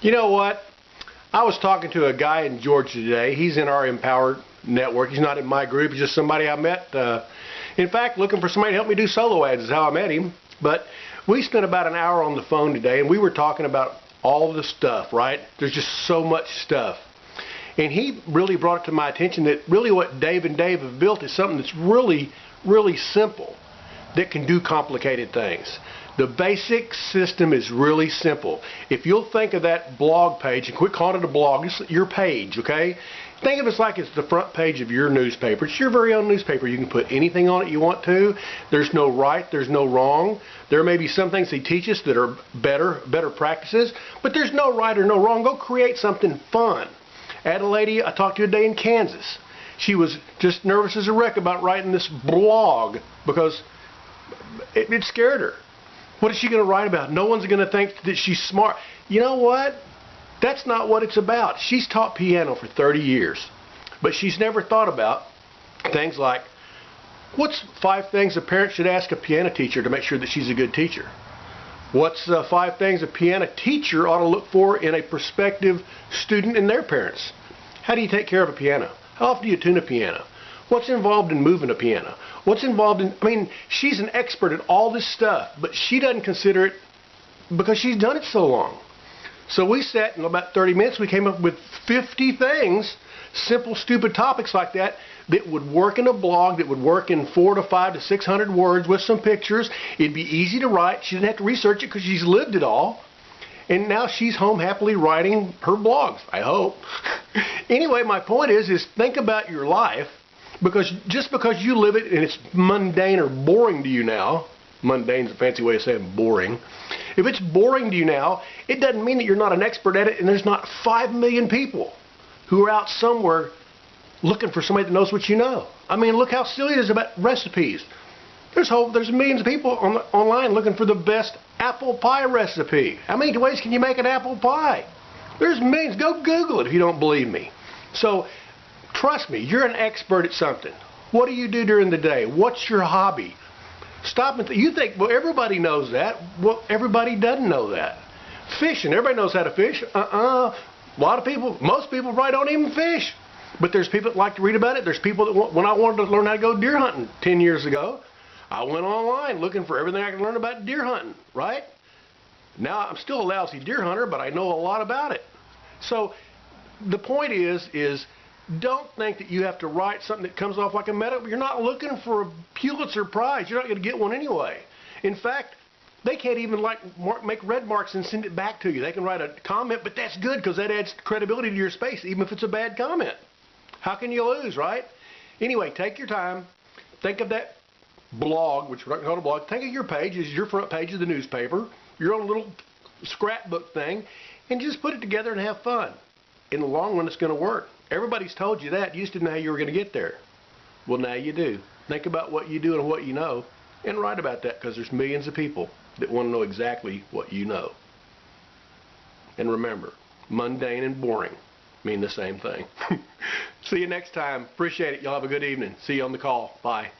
You know what? I was talking to a guy in Georgia today. He's in our Empowered network. He's not in my group. He's just somebody I met. In fact, looking for somebody to help me do solo ads is how I met him. But we spent about an hour on the phone today, and we were talking about all the stuff, right? There's just so much stuff. And he really brought it to my attention that really what Dave and Dave have built is something that's really, really simple that can do complicated things. The basic system is really simple. If you'll think of that blog page, and quit calling it a blog, it's your page, okay? Think of it like it's the front page of your newspaper. It's your very own newspaper. You can put anything on it you want to. There's no right, there's no wrong. There may be some things they teach us that are better practices, but there's no right or no wrong. Go create something fun. I had a lady I talked to today in Kansas. She was just nervous as a wreck about writing this blog because it scared her. What is she going to write about? No one's going to think that she's smart. You know what? That's not what it's about. She's taught piano for 30 years, but she's never thought about things like, what's 5 things a parent should ask a piano teacher to make sure that she's a good teacher? What's 5 things a piano teacher ought to look for in a prospective student and their parents? How do you take care of a piano? How often do you tune a piano? What's involved in moving a piano? What's involved in, she's an expert at all this stuff, but she doesn't consider it because she's done it so long. So we sat in about 30 minutes, we came up with 50 things, simple, stupid topics like that, that would work in a blog, that would work in 400 to 500 to 600 words with some pictures. It'd be easy to write. She didn't have to research it because she's lived it all. And now she's home happily writing her blogs, I hope. Anyway, my point is think about your life. Because just because you live it and it's mundane or boring to you now, mundane is a fancy way of saying boring. If it's boring to you now, it doesn't mean that you're not an expert at it, and there's not 5 million people who are out somewhere looking for somebody that knows what you know. Look how silly it is about recipes. There's millions of people online looking for the best apple pie recipe. How many ways can you make an apple pie? There's millions. Go Google it if you don't believe me. So, trust me, you're an expert at something. What do you do during the day? What's your hobby? Stop and you think, well, everybody knows that. Well, everybody doesn't know that. Fishing, everybody knows how to fish. A lot of people, most people probably don't even fish. But there's people that like to read about it. There's people that, when I wanted to learn how to go deer hunting 10 years ago, I went online looking for everything I could learn about deer hunting, right? Now, I'm still a lousy deer hunter, but I know a lot about it. So, the point is don't think that you have to write something that comes off like a medal. You're not looking for a Pulitzer Prize. You're not going to get one anyway. In fact, they can't even make red marks and send it back to you. They can write a comment, but that's good because that adds credibility to your space, even if it's a bad comment. How can you lose, right? Anyway, take your time. Think of that blog, which we're not going to call a blog. Think of your page as your front page of the newspaper, your own little scrapbook thing, and just put it together and have fun. In the long run, it's going to work. Everybody's told you that. You just didn't know how you were going to get there. Well, now you do. Think about what you do and what you know, and write about that because there's millions of people that want to know exactly what you know. And remember, mundane and boring mean the same thing. See you next time. Appreciate it. Y'all have a good evening. See you on the call. Bye.